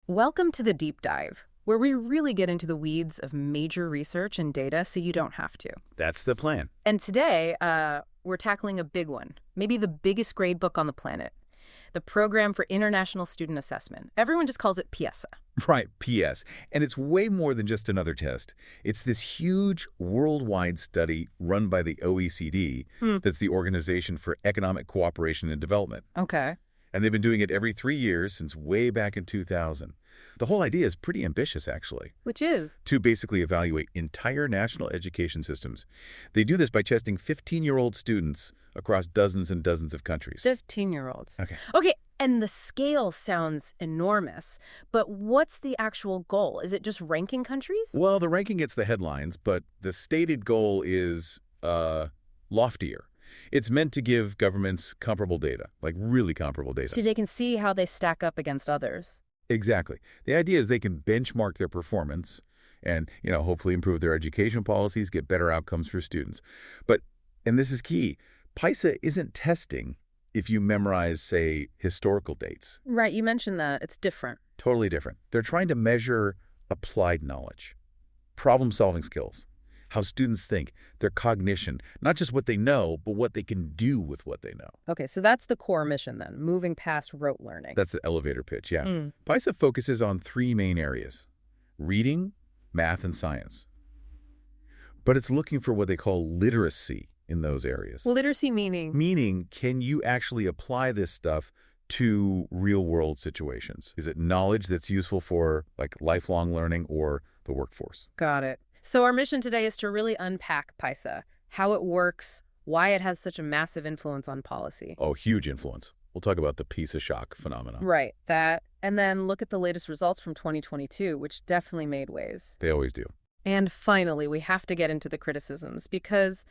Welcome to the deep dive, where we really get into the weeds of major research and data so you don't have to. That's the plan. And today, we're tackling a big one, maybe the biggest grade book on the planet, the Program for International Student Assessment. Everyone just calls it Pisa. Right, PS. And it's way more than just another test. It's this huge worldwide study run by the OECD, that's the Organization for Economic Cooperation and Development. Okay. And they've been doing it every 3 years since way back in 2000. The whole idea is pretty ambitious, actually. Which is? To basically evaluate entire national education systems. They do this by testing 15-year-old students across dozens and dozens of countries. 15-year-olds. Okay, and the scale sounds enormous, but what's the actual goal? Is it just ranking countries? well, the ranking gets the headlines, but the stated goal is loftier. It's meant to give governments comparable data, like really comparable data. So they can see how they stack up against others. Exactly. The idea is they can benchmark their performance and, hopefully improve their education policies, get better outcomes for students. But, and this is key, PISA isn't testing if you memorize, say, historical dates. Right, you mentioned that. It's different. Totally different. They're trying to measure applied knowledge, problem-solving skills, how students think, their cognition, not just what they know, but what they can do with what they know. Okay, so that's the core mission then, moving past rote learning. That's the elevator pitch, yeah. PISA focuses on 3 main areas: reading, math, and science. But it's looking for what they call literacy in those areas. Literacy meaning? Meaning, can you actually apply this stuff to real-world situations? Is it knowledge that's useful for, like, lifelong learning or the workforce? Got it. So our mission today is to really unpack PISA, how it works, why it has such a massive influence on policy. Oh, huge influence. We'll talk about the Pisa shock phenomenon. Right, that. And then look at the latest results from 2022, which definitely made waves. They always do. And finally, we have to get into the criticisms because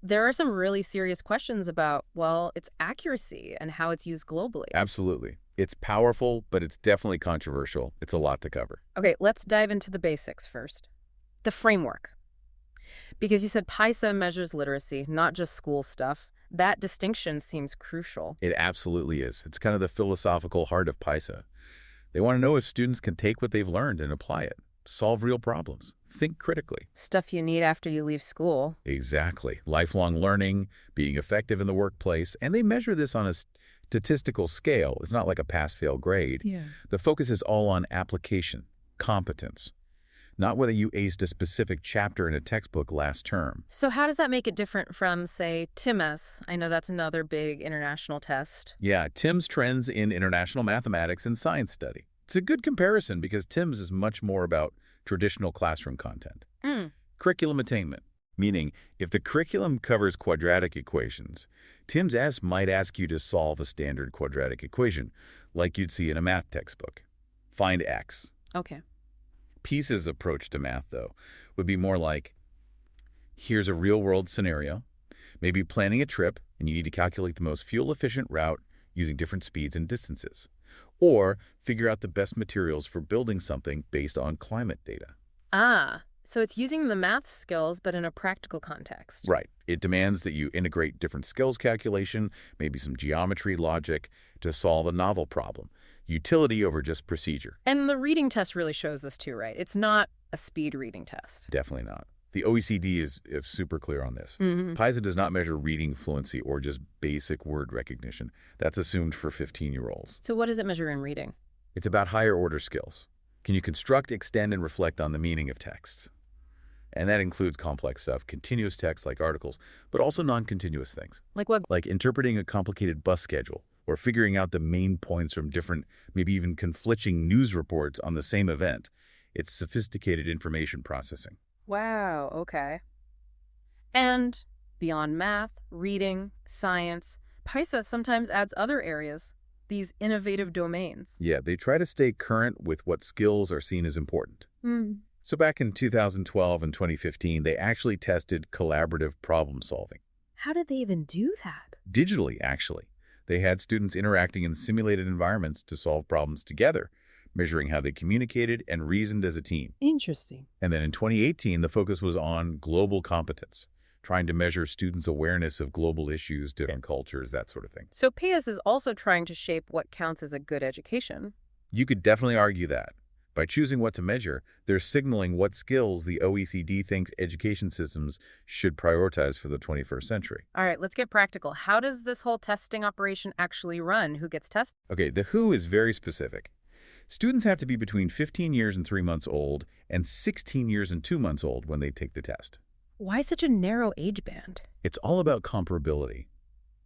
there are some really serious questions about, well, its accuracy and how it's used globally. Absolutely. It's powerful, but it's definitely controversial. It's a lot to cover. Okay, let's dive into the basics first. The framework. Because you said PISA measures literacy, not just school stuff. That distinction seems crucial. It absolutely is. It's kind of the philosophical heart of PISA. They want to know if students can take what they've learned and apply it, solve real problems, think critically. Stuff you need after you leave school. Exactly. Lifelong learning, being effective in the workplace, and they measure this on a statistical scale. It's not like a pass-fail grade. Yeah. The focus is all on application, competence, not whether you aced a specific chapter in a textbook last term. So how does that make it different from, say, TIMSS? I know that's another big international test. Yeah, TIMSS trends in international mathematics and science study. It's a good comparison because TIMSS is much more about traditional classroom content. Curriculum attainment, meaning if the curriculum covers quadratic equations, TIMSS might ask you to solve a standard quadratic equation, like you'd see in a math textbook. Find x. Okay. Pisa's approach to math, though, would be more like, here's a real-world scenario, maybe planning a trip, and you need to calculate the most fuel-efficient route using different speeds and distances, or figure out the best materials for building something based on climate data. So it's using the math skills, but in a practical context. Right. It demands that you integrate different skills calculation, maybe some geometry, logic, to solve a novel problem. Utility over just procedure. And the reading test really shows this too, right? It's not a speed reading test. Definitely not. The OECD is super clear on this. PISA does not measure reading fluency or just basic word recognition. That's assumed for 15-year-olds. So what does it measure in reading? It's about higher order skills. Can you construct, extend, and reflect on the meaning of texts? And that includes complex stuff, continuous text like articles, but also non-continuous things. Like what? Like interpreting a complicated bus schedule or figuring out the main points from different, maybe even conflicting news reports on the same event. It's sophisticated information processing. Wow, okay. And beyond math, reading, science, PISA sometimes adds other areas, these innovative domains. Yeah, they try to stay current with what skills are seen as important. So back in 2012 and 2015, they actually tested collaborative problem solving. How did they even do that? Digitally, actually. They had students interacting in simulated environments to solve problems together, measuring how they communicated and reasoned as a team. Interesting. And then in 2018, the focus was on global competence, trying to measure students' awareness of global issues, different cultures, that sort of thing. So PISA is also trying to shape what counts as a good education. You could definitely argue that. By choosing what to measure, they're signaling what skills the OECD thinks education systems should prioritize for the 21st century. All right, let's get practical. How does this whole testing operation actually run? Who gets tested? Okay, the WHO is very specific. Students have to be between 15 years and 3 months old and 16 years and 2 months old when they take the test. Why such a narrow age band? It's all about comparability.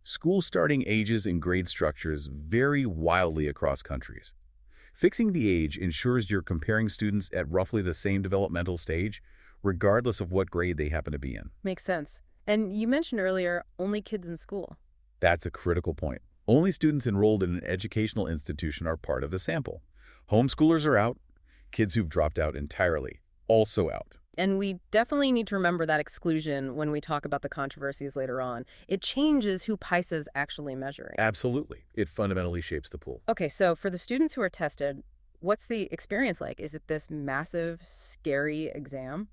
School starting ages and grade structures vary wildly across countries. Fixing the age ensures you're comparing students at roughly the same developmental stage, regardless of what grade they happen to be in. Makes sense. And you mentioned earlier only kids in school. That's a critical point. Only students enrolled in an educational institution are part of the sample. Homeschoolers are out. Kids who've dropped out entirely, also out. And we definitely need to remember that exclusion when we talk about the controversies later on. It changes who PISA is actually measuring. Absolutely. It fundamentally shapes the pool. Okay, so for the students who are tested, what's the experience like? Is it this massive, scary exam?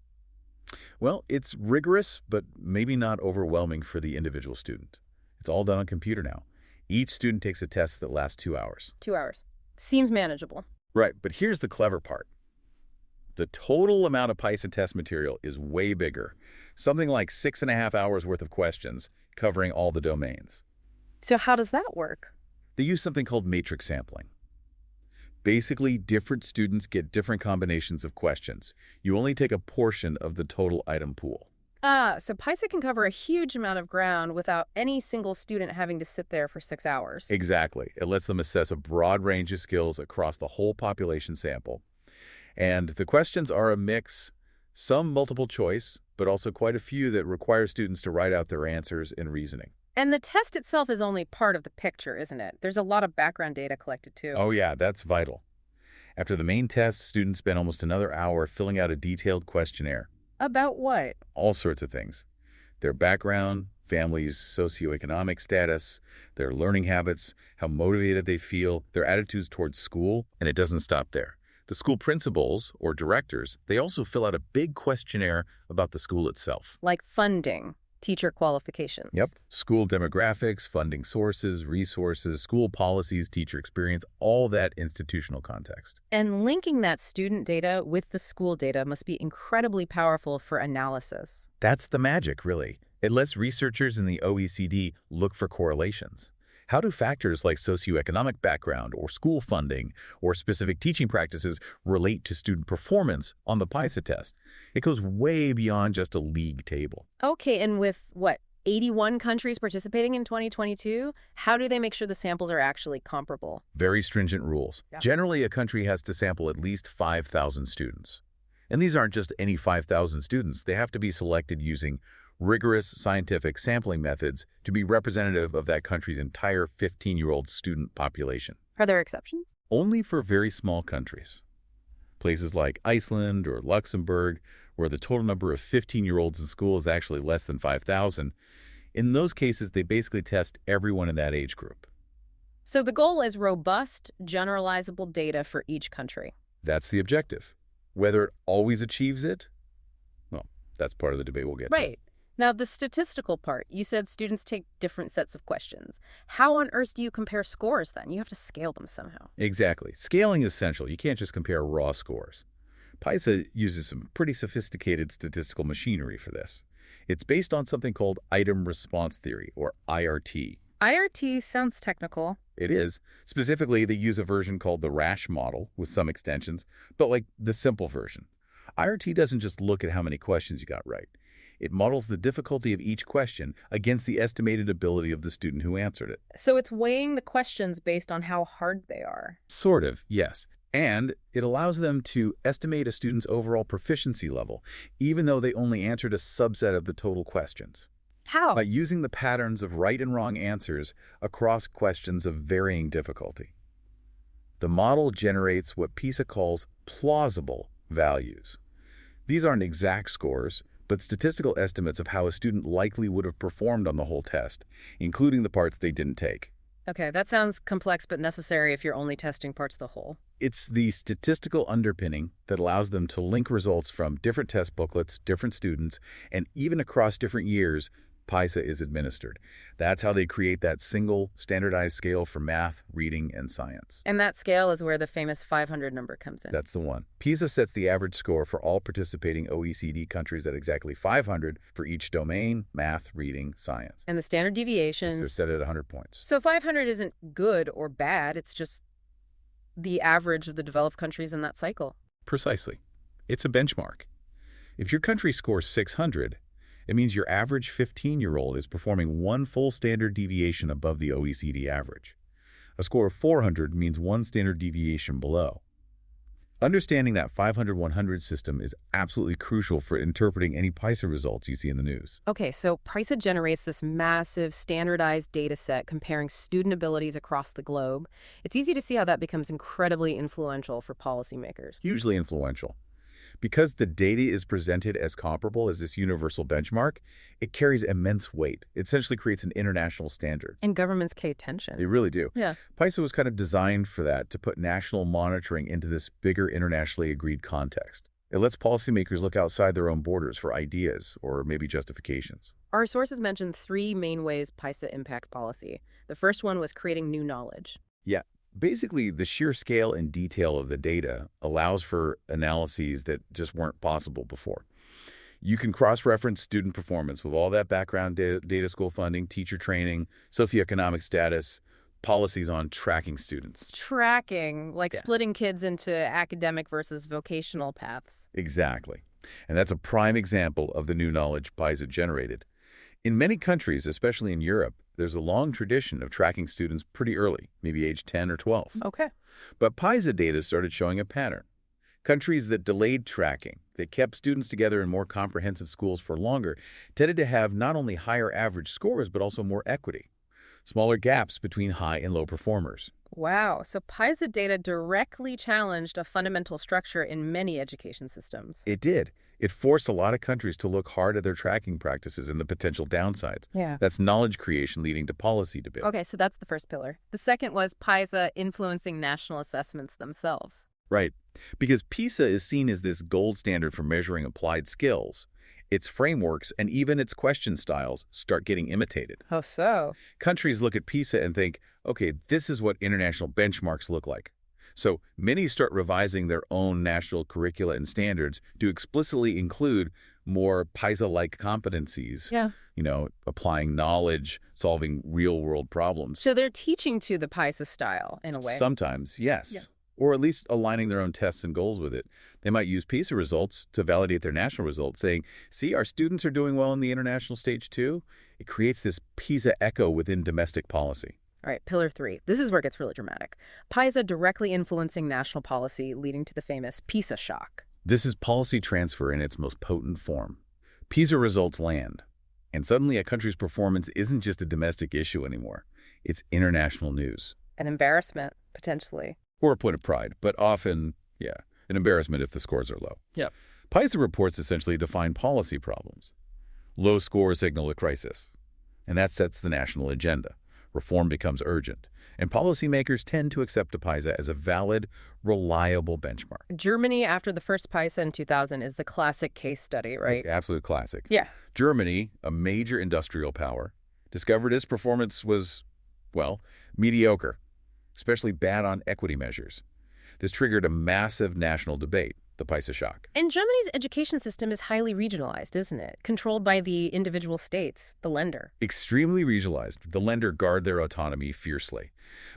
Well, it's rigorous, but maybe not overwhelming for the individual student. It's all done on computer now. Each student takes a test that lasts 2 hours. 2 hours. Seems manageable. Right, but here's the clever part. The total amount of PISA test material is way bigger, something like 6.5 hours worth of questions covering all the domains. So how does that work? They use something called matrix sampling. Basically, different students get different combinations of questions. You only take a portion of the total item pool. So PISA can cover a huge amount of ground without any single student having to sit there for 6 hours. Exactly. It lets them assess a broad range of skills across the whole population sample. And the questions are a mix, some multiple choice, but also quite a few that require students to write out their answers in reasoning. And the test itself is only part of the picture, isn't it? There's a lot of background data collected, too. Oh yeah, that's vital. After the main test, students spend almost another hour filling out a detailed questionnaire. About what? All sorts of things. Their background, family's socioeconomic status, their learning habits, how motivated they feel, their attitudes towards school, and it doesn't stop there. The school principals, or directors, they also fill out a big questionnaire about the school itself. Like funding, teacher qualifications. Yep. School demographics, funding sources, resources, school policies, teacher experience, all that institutional context. And linking that student data with the school data must be incredibly powerful for analysis. That's the magic, really. It lets researchers in the OECD look for correlations. How do factors like socioeconomic background or school funding or specific teaching practices relate to student performance on the PISA test? It goes way beyond just a league table. Okay, and with, 81 countries participating in 2022, how do they make sure the samples are actually comparable? Very stringent rules. Yeah. Generally, a country has to sample at least 5,000 students. And these aren't just any 5,000 students. They have to be selected using rigorous scientific sampling methods to be representative of that country's entire 15-year-old student population. Are there exceptions? Only for very small countries. Places like Iceland or Luxembourg, where the total number of 15-year-olds in school is actually less than 5,000. In those cases, they basically test everyone in that age group. So the goal is robust, generalizable data for each country. That's the objective. Whether it always achieves it, well, that's part of the debate we'll get to. Right. Now, the statistical part, you said students take different sets of questions. How on earth do you compare scores then? You have to scale them somehow. Exactly. Scaling is essential. You can't just compare raw scores. PISA uses some pretty sophisticated statistical machinery for this. It's based on something called item response theory, or IRT. IRT sounds technical. It is. Specifically, they use a version called the RASH model with some extensions, but like the simple version. IRT doesn't just look at how many questions you got right. It models the difficulty of each question against the estimated ability of the student who answered it. So it's weighing the questions based on how hard they are. Sort of, yes. And it allows them to estimate a student's overall proficiency level, even though they only answered a subset of the total questions. How? By using the patterns of right and wrong answers across questions of varying difficulty. The model generates what PISA calls plausible values. These aren't exact scores, but statistical estimates of how a student likely would have performed on the whole test, including the parts they didn't take. Okay, that sounds complex but necessary if you're only testing parts of the whole. It's the statistical underpinning that allows them to link results from different test booklets, different students, and even across different years Pisa is administered. That's how they create that single standardized scale for math, reading, and science. And that scale is where the famous 500 number comes in. That's the one. Pisa sets the average score for all participating OECD countries at exactly 500 for each domain, math, reading, science. And the standard deviations... They're set at 100 points. So 500 isn't good or bad, it's just the average of the developed countries in that cycle. Precisely. It's a benchmark. If your country scores 600, it means your average 15-year-old is performing one full standard deviation above the OECD average. A score of 400 means one standard deviation below. Understanding that 500-100 system is absolutely crucial for interpreting any Pisa results you see in the news. Okay, so Pisa generates this massive standardized data set comparing student abilities across the globe. It's easy to see how that becomes incredibly influential for policymakers. Hugely influential. Because the data is presented as comparable as this universal benchmark, it carries immense weight. It essentially creates an international standard. And governments pay attention. They really do. Yeah. Pisa was kind of designed for that, to put national monitoring into this bigger internationally agreed context. It lets policymakers look outside their own borders for ideas or maybe justifications. Our sources mentioned three main ways Pisa impacts policy. The first one was creating new knowledge. Yeah. Basically, the sheer scale and detail of the data allows for analyses that just weren't possible before. You can cross-reference student performance with all that background data, school funding, teacher training, socioeconomic status, policies on tracking students. Tracking, like splitting kids into academic versus vocational paths. Exactly. And that's a prime example of the new knowledge Pisa generated. In many countries, especially in Europe, there's a long tradition of tracking students pretty early, maybe age 10 or 12. Okay. But Pisa data started showing a pattern. Countries that delayed tracking, that kept students together in more comprehensive schools for longer, tended to have not only higher average scores, but also more equity, smaller gaps between high and low performers. Wow. So Pisa data directly challenged a fundamental structure in many education systems. It did. It forced a lot of countries to look hard at their tracking practices and the potential downsides. Yeah. That's knowledge creation leading to policy debate. Okay, so that's the first pillar. The second was Pisa influencing national assessments themselves. Right. Because PISA is seen as this gold standard for measuring applied skills. Its frameworks and even its question styles start getting imitated. Oh, so? Countries look at PISA and think, okay, this is what international benchmarks look like. So many start revising their own national curricula and standards to explicitly include more PISA-like competencies. Yeah. Applying knowledge, solving real-world problems. So they're teaching to the Pisa style, in a way. Sometimes, yes. Yeah. Or at least aligning their own tests and goals with it. They might use PISA results to validate their national results, saying, see, our students are doing well in the international stage too. It creates this PISA echo within domestic policy. All right, pillar 3. This is where it gets really dramatic. Pisa directly influencing national policy, leading to the famous Pisa shock. This is policy transfer in its most potent form. PISA results land, and suddenly a country's performance isn't just a domestic issue anymore. It's international news. An embarrassment, potentially. Or a point of pride, but often, an embarrassment if the scores are low. Yeah. PISA reports essentially define policy problems. Low scores signal a crisis, and that sets the national agenda. Reform becomes urgent, and policymakers tend to accept a PISA as a valid, reliable benchmark. Germany, after the first PISA in 2000, is the classic case study, right? Absolute classic. Yeah. Germany, a major industrial power, discovered its performance was, mediocre, especially bad on equity measures. This triggered a massive national debate, the PISA shock. And Germany's education system is highly regionalized, isn't it? Controlled by the individual states, the lender. Extremely regionalized. The lender guard their autonomy fiercely.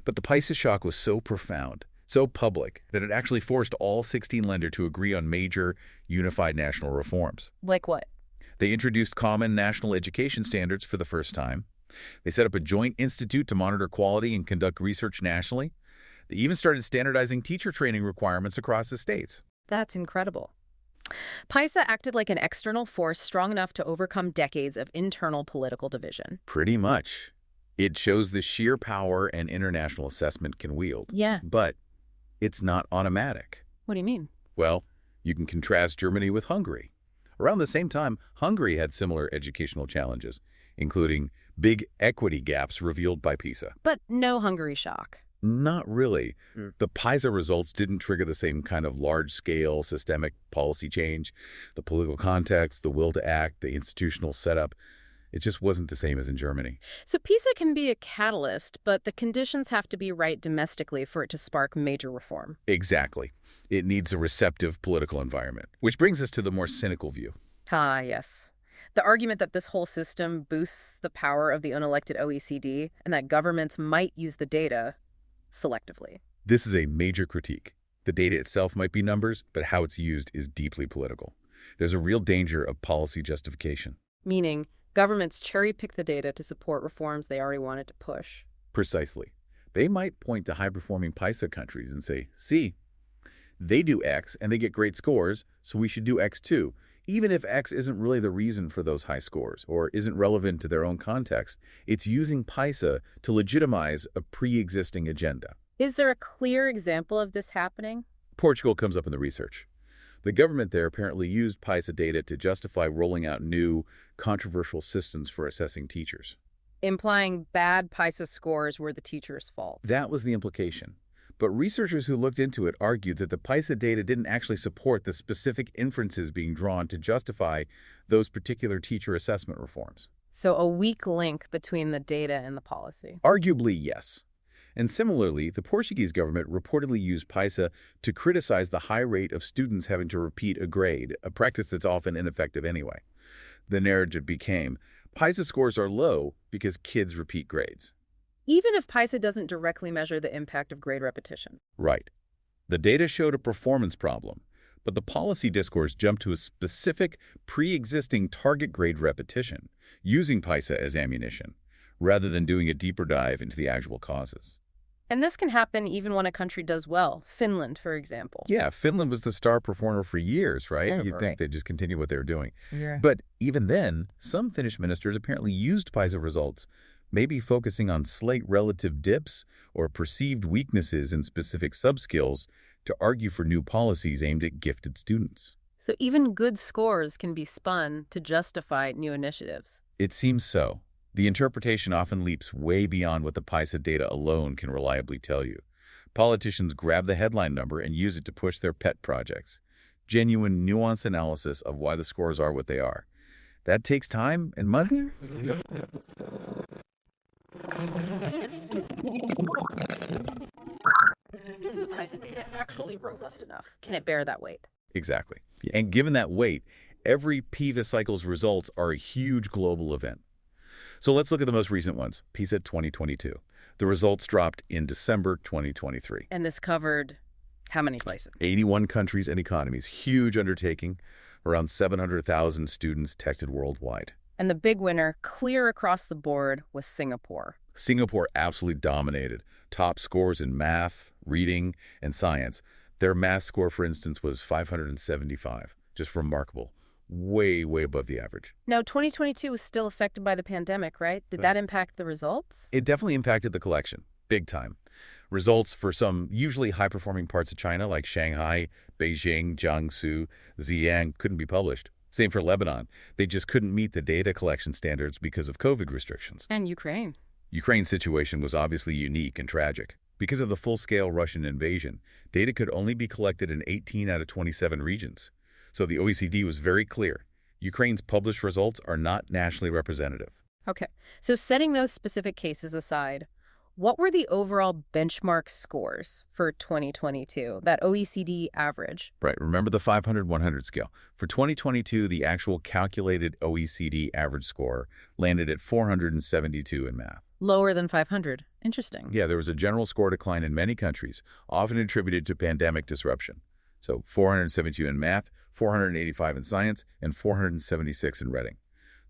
But the PISA shock was so profound, so public, that it actually forced all 16 lenders to agree on major, unified national reforms. Like what? They introduced common national education standards for the first time. They set up a joint institute to monitor quality and conduct research nationally. They even started standardizing teacher training requirements across the states. That's incredible. Pisa acted like an external force strong enough to overcome decades of internal political division. Pretty much. It shows the sheer power an international assessment can wield. Yeah. But it's not automatic. What do you mean? Well, you can contrast Germany with Hungary. Around the same time, Hungary had similar educational challenges, including big equity gaps revealed by PISA. But no Hungary shock. Not really. The PISA results didn't trigger the same kind of large-scale systemic policy change. The political context, the will to act, the institutional setup, It just wasn't the same as in Germany. So PISA can be a catalyst, but the conditions have to be right domestically for it to spark major reform. Exactly. It needs a receptive political environment, which brings us to the more cynical view. Ah, yes. The argument that this whole system boosts the power of the unelected OECD and that governments might use the data selectively. This is a major critique. The data itself might be numbers, but how it's used is deeply political. There's a real danger of policy justification. Meaning, governments cherry-pick the data to support reforms they already wanted to push. Precisely. They might point to high-performing PISA countries and say, see, they do X and they get great scores, so we should do X too. Even if X isn't really the reason for those high scores or isn't relevant to their own context, it's using PISA to legitimize a pre-existing agenda. Is there a clear example of this happening? Portugal comes up in the research. The government there apparently used PISA data to justify rolling out new, controversial systems for assessing teachers. Implying bad PISA scores were the teacher's fault. That was the implication. But researchers who looked into it argued that the PISA data didn't actually support the specific inferences being drawn to justify those particular teacher assessment reforms. So a weak link between the data and the policy. Arguably, yes. And similarly, the Portuguese government reportedly used PISA to criticize the high rate of students having to repeat a grade, a practice that's often ineffective anyway. The narrative became, PISA scores are low because kids repeat grades. Even if PISA doesn't directly measure the impact of grade repetition. Right. The data showed a performance problem, but the policy discourse jumped to a specific, pre-existing target grade repetition, using PISA as ammunition, rather than doing a deeper dive into the actual causes. And this can happen even when a country does well. Finland, for example. Yeah, Finland was the star performer for years, right? Yeah, You'd right. think they'd just continue what they were doing. Yeah. But even then, some Finnish ministers apparently used PISA results, maybe focusing on slight relative dips or perceived weaknesses in specific subskills to argue for new policies aimed at gifted students. So even good scores can be spun to justify new initiatives. It seems so. The interpretation often leaps way beyond what the PISA data alone can reliably tell you. Politicians grab the headline number and use it to push their pet projects. Genuine, nuanced analysis of why the scores are what they are. That takes time and money. Actually robust enough. Can it bear that weight? Exactly. And given that weight, every PISA cycle's results are a huge global event. So let's look at the most recent ones, PISA 2022. The results dropped in December 2023. And this covered how many places? 81 countries and economies, huge undertaking, around 700,000 students tested worldwide. And the big winner, clear across the board, was Singapore. Singapore absolutely dominated. Top scores in math, reading, and science. Their math score, for instance, was 575. Just remarkable. Way, way above the average. Now, 2022 was still affected by the pandemic, right? Did that impact the results? It definitely impacted the collection, big time. Results for some usually high-performing parts of China, like Shanghai, Beijing, Jiangsu, Ziyang, couldn't be published. Same for Lebanon. They just couldn't meet the data collection standards because of COVID restrictions. And Ukraine. Ukraine's situation was obviously unique and tragic. Because of the full-scale Russian invasion, data could only be collected in 18 out of 27 regions. So the OECD was very clear. Ukraine's published results are not nationally representative. Okay, so setting those specific cases aside, what were the overall benchmark scores for 2022, that OECD average? Right, remember the 500-100 scale. For 2022, the actual calculated OECD average score landed at 472 in math. Lower than 500. Interesting. Yeah, there was a general score decline in many countries, often attributed to pandemic disruption. So 472 in math, 485 in science, and 476 in reading.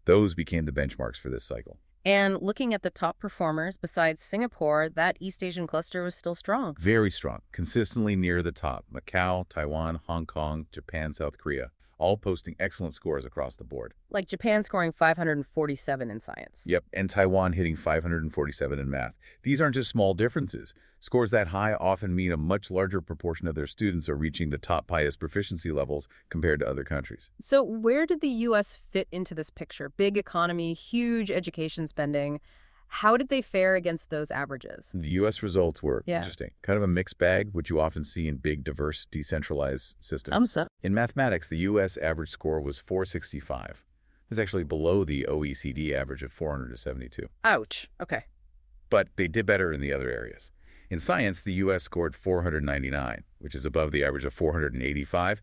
Those became the benchmarks for this cycle. And looking at the top performers, besides Singapore, that East Asian cluster was still strong. Very strong, consistently near the top. Macau, Taiwan, Hong Kong, Japan, South Korea, all posting excellent scores across the board. Like Japan scoring 547 in science. Yep, and Taiwan hitting 547 in math. These aren't just small differences. Scores that high often mean a much larger proportion of their students are reaching the top highest proficiency levels compared to other countries. So where did the U.S. fit into this picture? Big economy, huge education spending. How did they fare against those averages? The U.S. results were interesting. Kind of a mixed bag, which you often see in big, diverse, decentralized systems. In mathematics, the U.S. average score was 465. It's actually below the OECD average of 400 to 72. Ouch. Okay. But they did better in the other areas. In science, the U.S. scored 499, which is above the average of 485,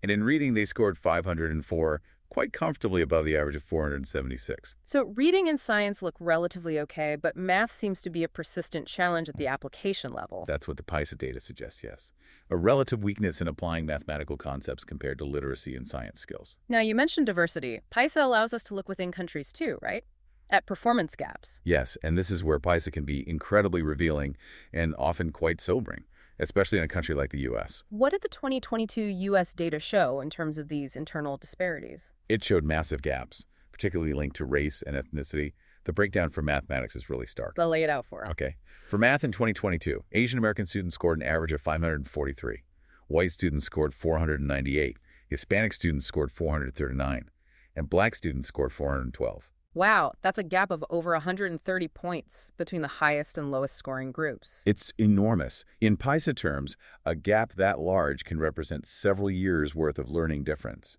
and in reading, they scored 504, quite comfortably above the average of 476. So reading and science look relatively okay, but math seems to be a persistent challenge at the application level. That's what the Pisa data suggests, yes. A relative weakness in applying mathematical concepts compared to literacy and science skills. Now, you mentioned diversity. Pisa allows us to look within countries too, right? At performance gaps. Yes, and this is where Pisa can be incredibly revealing and often quite sobering, especially in a country like the U.S. What did the 2022 U.S. data show in terms of these internal disparities? It showed massive gaps, particularly linked to race and ethnicity. The breakdown for mathematics is really stark. But lay it out for us. Okay. For math in 2022, Asian American students scored an average of 543. White students scored 498. Hispanic students scored 439. And black students scored 412. Wow, that's a gap of over 130 points between the highest and lowest scoring groups. It's enormous. In PISA terms, a gap that large can represent several years' worth of learning difference.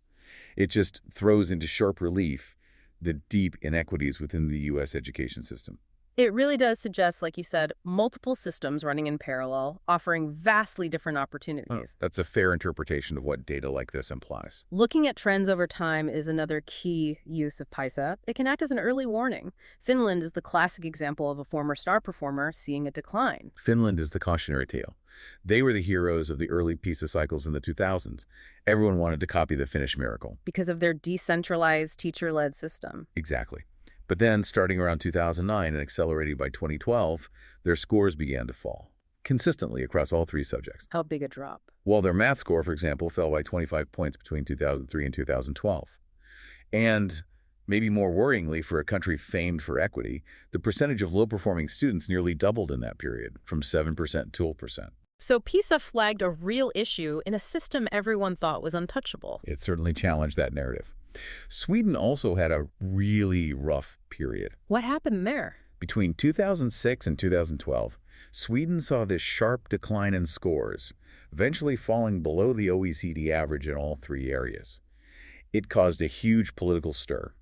It just throws into sharp relief the deep inequities within the U.S. education system. It really does suggest, like you said, multiple systems running in parallel, offering vastly different opportunities. That's a fair interpretation of what data like this implies. Looking at trends over time is another key use of PISA. It can act as an early warning. Finland is the classic example of a former star performer seeing a decline. Finland is the cautionary tale. They were the heroes of the early PISA cycles in the 2000s. Everyone wanted to copy the Finnish miracle. Because of their decentralized teacher-led system. Exactly. But then, starting around 2009 and accelerating by 2012, their scores began to fall, consistently across all three subjects. How big a drop? While their math score, for example, fell by 25 points between 2003 and 2012. And maybe more worryingly, for a country famed for equity, the percentage of low-performing students nearly doubled in that period, from 7% to 12%. So PISA flagged a real issue in a system everyone thought was untouchable. It certainly challenged that narrative. Sweden also had a really rough period. What happened there? Between 2006 and 2012, Sweden saw this sharp decline in scores, eventually falling below the OECD average in all three areas. It caused a huge political stir.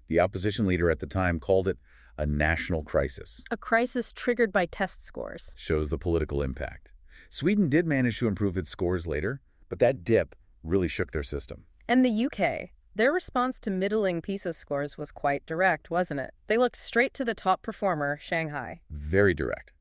The opposition leader at the time called it a national crisis. A crisis triggered by test scores. Shows the political impact. Sweden did manage to improve its scores later, but that dip really shook their system. And the UK? Their response to middling PISA scores was quite direct, wasn't it? They looked straight to the top performer, Shanghai. Very direct.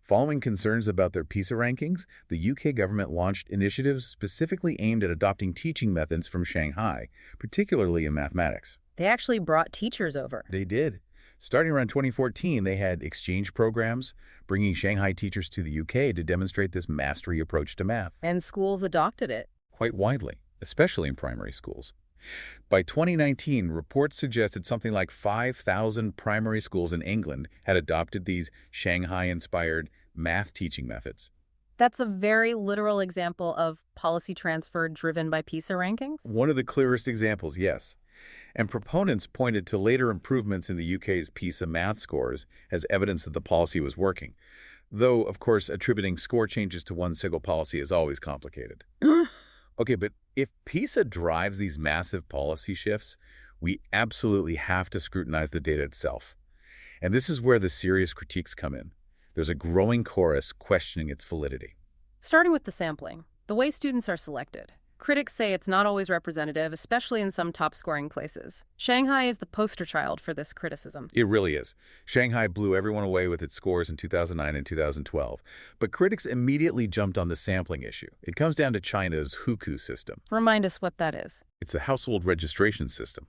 Following concerns about their PISA rankings, the UK government launched initiatives specifically aimed at adopting teaching methods from Shanghai, particularly in mathematics. They actually brought teachers over. They did. Starting around 2014, they had exchange programs, bringing Shanghai teachers to the UK to demonstrate this mastery approach to math. And schools adopted it. Quite widely, especially in primary schools. By 2019, reports suggested something like 5,000 primary schools in England had adopted these Shanghai-inspired math teaching methods. That's a very literal example of policy transfer driven by PISA rankings? One of the clearest examples, yes. And proponents pointed to later improvements in the UK's PISA math scores as evidence that the policy was working. Though, of course, attributing score changes to one single policy is always complicated. Okay, but if PISA drives these massive policy shifts, we absolutely have to scrutinize the data itself. And this is where the serious critiques come in. There's a growing chorus questioning its validity. Starting with the sampling, the way students are selected. Critics say it's not always representative, especially in some top-scoring places. Shanghai is the poster child for this criticism. It really is. Shanghai blew everyone away with its scores in 2009 and 2012. But critics immediately jumped on the sampling issue. It comes down to China's hukou system. Remind us what that is. It's a household registration system.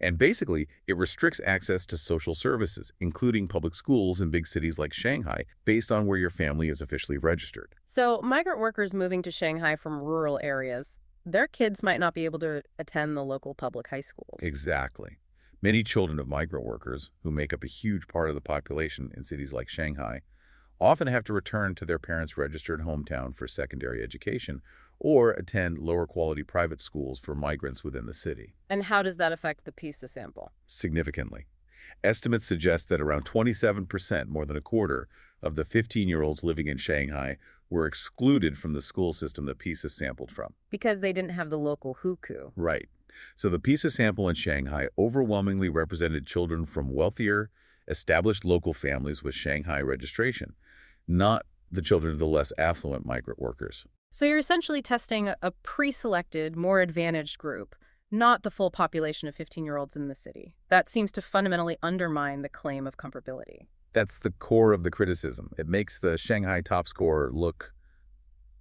And basically, it restricts access to social services, including public schools in big cities like Shanghai, based on where your family is officially registered. So, migrant workers moving to Shanghai from rural areas, their kids might not be able to attend the local public high schools. Exactly. Many children of migrant workers, who make up a huge part of the population in cities like Shanghai, often have to return to their parents' registered hometown for secondary education or attend lower-quality private schools for migrants within the city. And how does that affect the PISA sample? Significantly. Estimates suggest that around 27%, more than a quarter, of the 15-year-olds living in Shanghai were excluded from the school system that PISA sampled from. Because they didn't have the local hukou. Right. So the Pisa sample in Shanghai overwhelmingly represented children from wealthier, established local families with Shanghai registration, not the children of the less affluent migrant workers. So you're essentially testing a pre-selected, more advantaged group, not the full population of 15-year-olds in the city. That seems to fundamentally undermine the claim of comparability. That's the core of the criticism. It makes the Shanghai top score look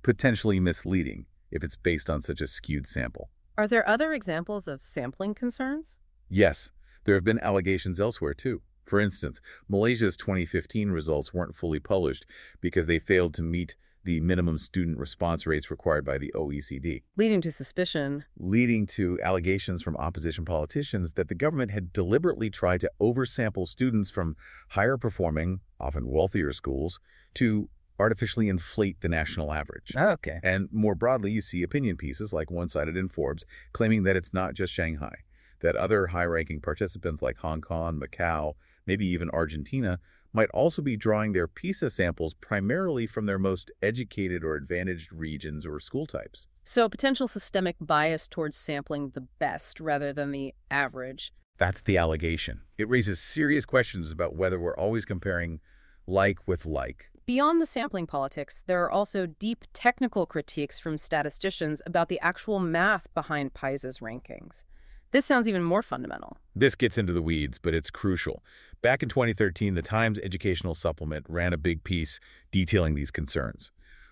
potentially misleading if it's based on such a skewed sample. Are there other examples of sampling concerns? Yes, there have been allegations elsewhere too. For instance, Malaysia's 2015 results weren't fully published because they failed to meet the minimum student response rates required by the OECD, Leading to suspicion. leading to allegations from opposition politicians that the government had deliberately tried to oversample students from higher performing, often wealthier schools to artificially inflate the national average. Okay. And more broadly, you see opinion pieces like one cited in Forbes claiming that it's not just Shanghai, that other high-ranking participants like Hong Kong, Macau, maybe even Argentina, might also be drawing their PISA samples primarily from their most educated or advantaged regions or school types. So potential systemic bias towards sampling the best rather than the average. That's the allegation. It raises serious questions about whether we're always comparing like with like. Beyond the sampling politics, there are also deep technical critiques from statisticians about the actual math behind PISA's rankings. This sounds even more fundamental. This gets into the weeds, but it's crucial. Back in 2013, the Times Educational Supplement ran a big piece detailing these concerns.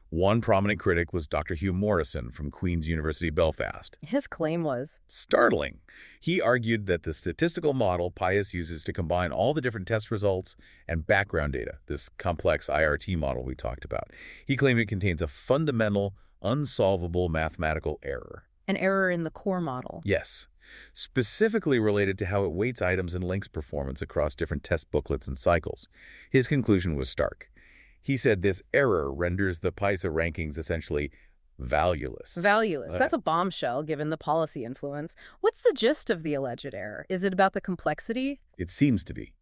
One prominent critic was Dr. Hugh Morrison from Queen's University Belfast. His claim was Startling. He argued that the statistical model PIAS uses to combine all the different test results and background data, this complex IRT model we talked about, he claimed it contains a fundamental, unsolvable mathematical error. an error in the core model. Yes, specifically related to how it weights items and links performance across different test booklets and cycles. His conclusion was stark. He said this error renders the PISA rankings essentially valueless. Valueless. That's a bombshell, given the policy influence. What's the gist of the alleged error? Is it about the complexity? It seems to be.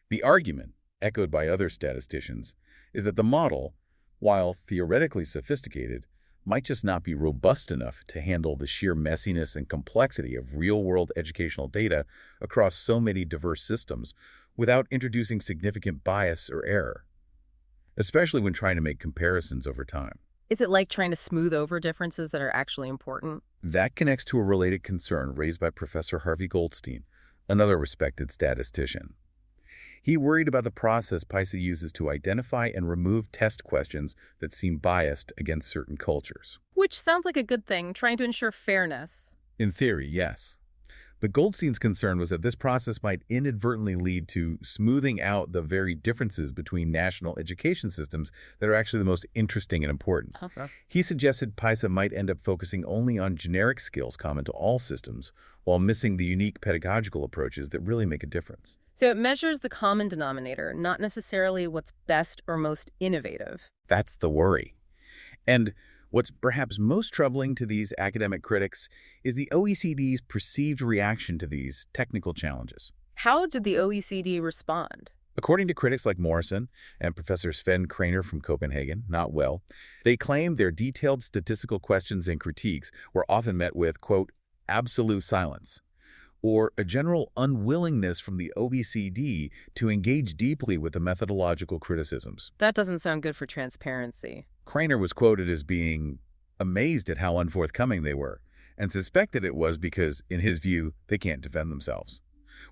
The argument, echoed by other statisticians, is that the model, while theoretically sophisticated, might just not be robust enough to handle the sheer messiness and complexity of real-world educational data across so many diverse systems without introducing significant bias or error, especially when trying to make comparisons over time. Is it like trying to smooth over differences that are actually important? That connects to a related concern raised by Professor Harvey Goldstein, another respected statistician. He worried about the process PISA uses to identify and remove test questions that seem biased against certain cultures. Which sounds like a good thing, trying to ensure fairness. In theory, yes. But Goldstein's concern was that this process might inadvertently lead to smoothing out the very differences between national education systems that are actually the most interesting and important. Okay. He suggested PISA might end up focusing only on generic skills common to all systems, while missing the unique pedagogical approaches that really make a difference. So it measures the common denominator, not necessarily what's best or most innovative. That's the worry. And what's perhaps most troubling to these academic critics is the OECD's perceived reaction to these technical challenges. How did the OECD respond? According to critics like Morrison and Professor Sven Kraner from Copenhagen, not well, they claim their detailed statistical questions and critiques were often met with, quote, absolute silence, or a general unwillingness from the OECD to engage deeply with the methodological criticisms. That doesn't sound good for transparency. Kraner was quoted as being amazed at how unforthcoming they were, and suspected it was because, in his view, they can't defend themselves.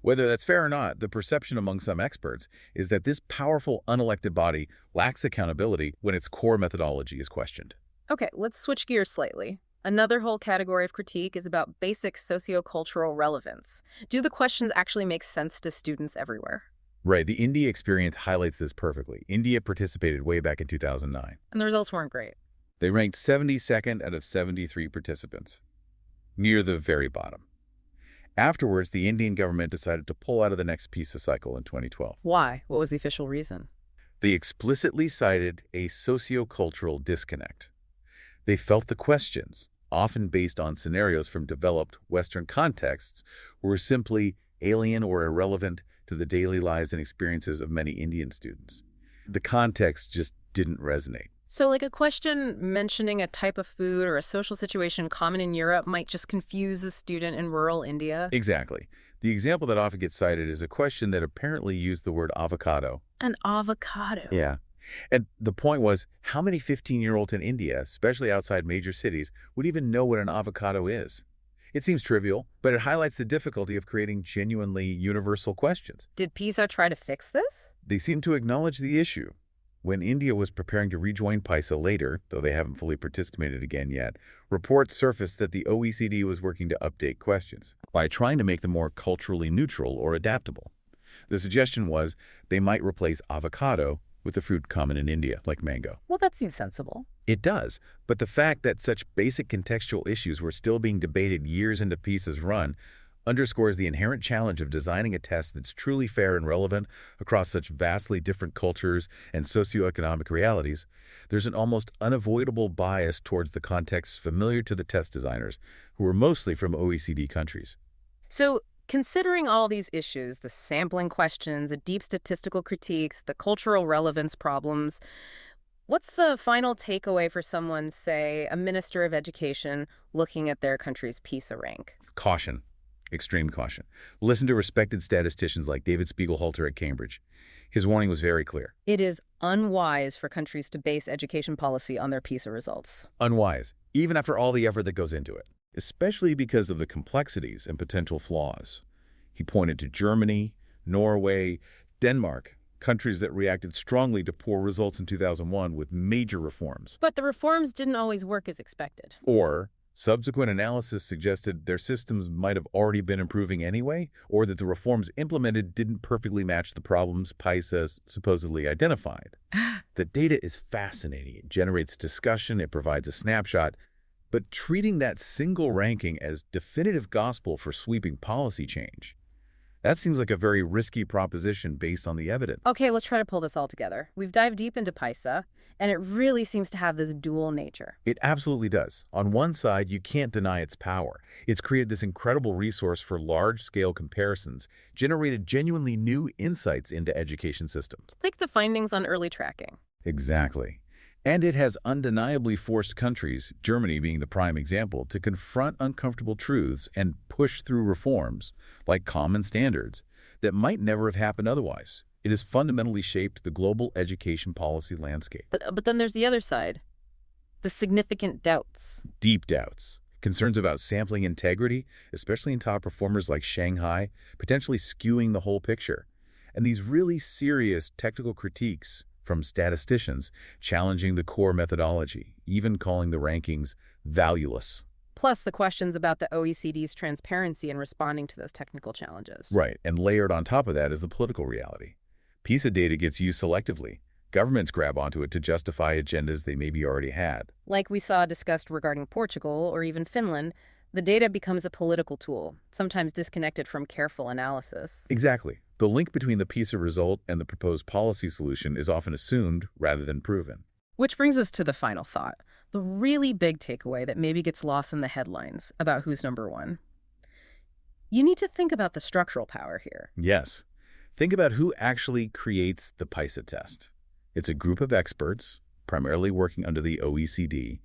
Whether that's fair or not, the perception among some experts is that this powerful, unelected body lacks accountability when its core methodology is questioned. Okay, let's switch gears slightly. Another whole category of critique is about basic sociocultural relevance. Do the questions actually make sense to students everywhere? Right, the India experience highlights this perfectly. India participated way back in 2009. And the results weren't great. They ranked 72nd out of 73 participants, near the very bottom. Afterwards, the Indian government decided to pull out of the next PISA cycle in 2012. Why? What was the official reason? They explicitly cited a sociocultural disconnect. They felt the questions, often based on scenarios from developed Western contexts, were simply alien or irrelevant to the daily lives and experiences of many Indian students. The context just didn't resonate. So, like a question mentioning a type of food or a social situation common in Europe might just confuse a student in rural India. Exactly. The example that often gets cited is a question that apparently used the word avocado. An avocado. Yeah. And the point was, how many 15-year-olds in India, especially outside major cities, would even know what an avocado is? It seems trivial, but it highlights the difficulty of creating genuinely universal questions. Did Pisa try to fix this? They seem to acknowledge the issue. When India was preparing to rejoin Pisa later, though they haven't fully participated again yet, reports surfaced that the OECD was working to update questions by trying to make them more culturally neutral or adaptable. The suggestion was they might replace avocado with a fruit common in India, like mango. Well, that seems sensible. It does, but the fact that such basic contextual issues were still being debated years into Pisa's run underscores the inherent challenge of designing a test that's truly fair and relevant across such vastly different cultures and socioeconomic realities. There's an almost unavoidable bias towards the contexts familiar to the test designers, who are mostly from OECD countries. So, considering all these issues, the sampling questions, the deep statistical critiques, the cultural relevance problems, what's the final takeaway for someone, say, a minister of education looking at their country's PISA rank? Caution. Extreme caution. Listen to respected statisticians like David Spiegelhalter at Cambridge. His warning was very clear. It is unwise for countries to base education policy on their PISA results. Unwise, even after all the effort that goes into it, especially because of the complexities and potential flaws. He pointed to Germany, Norway, Denmark, countries that reacted strongly to poor results in 2001 with major reforms. But the reforms didn't always work as expected. Or subsequent analysis suggested their systems might have already been improving anyway, or that the reforms implemented didn't perfectly match the problems PISA supposedly identified. The data is fascinating. It generates discussion, it provides a snapshot, but treating that single ranking as definitive gospel for sweeping policy change, that seems like a very risky proposition based on the evidence. Okay, let's try to pull this all together. We've dived deep into PISA, and it really seems to have this dual nature. It absolutely does. On one side, you can't deny its power. It's created this incredible resource for large-scale comparisons, generated genuinely new insights into education systems. Like the findings on early tracking. Exactly. And it has undeniably forced countries, Germany being the prime example, to confront uncomfortable truths and push through reforms, like common standards, that might never have happened otherwise. It has fundamentally shaped the global education policy landscape. But then there's the other side, the significant doubts. Deep doubts. Concerns about sampling integrity, especially in top performers like Shanghai, potentially skewing the whole picture. And these really serious technical critiques from statisticians challenging the core methodology, even calling the rankings valueless. Plus the questions about the OECD's transparency in responding to those technical challenges. Right, and layered on top of that is the political reality. PISA data gets used selectively. Governments grab onto it to justify agendas they maybe already had. Like we saw discussed regarding Portugal or even Finland, the data becomes a political tool, sometimes disconnected from careful analysis. Exactly. The link between the PISA result and the proposed policy solution is often assumed rather than proven. Which brings us to the final thought, the really big takeaway that maybe gets lost in the headlines about who's number one. You need to think about the structural power here. Yes. Think about who actually creates the PISA test. It's a group of experts, primarily working under the OECD.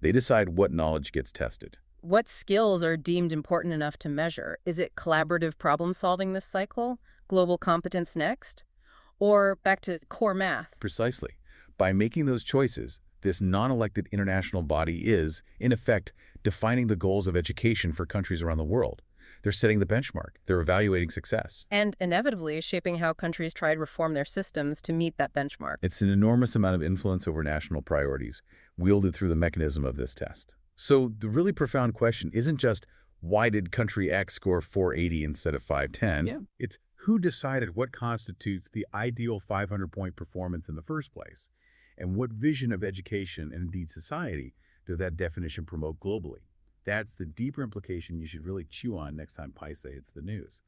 They decide what knowledge gets tested. What skills are deemed important enough to measure? Is it collaborative problem solving this cycle? Global competence next? Or back to core math? Precisely. By making those choices, this non-elected international body is, in effect, defining the goals of education for countries around the world. They're setting the benchmark. They're evaluating success. And inevitably shaping how countries try to reform their systems to meet that benchmark. It's an enormous amount of influence over national priorities, wielded through the mechanism of this test. So the really profound question isn't just, why did country X score 480 instead of 510? Yeah. It's who decided what constitutes the ideal 500-point performance in the first place? And what vision of education and indeed society does that definition promote globally? That's the deeper implication you should really chew on next time PISA hits the news.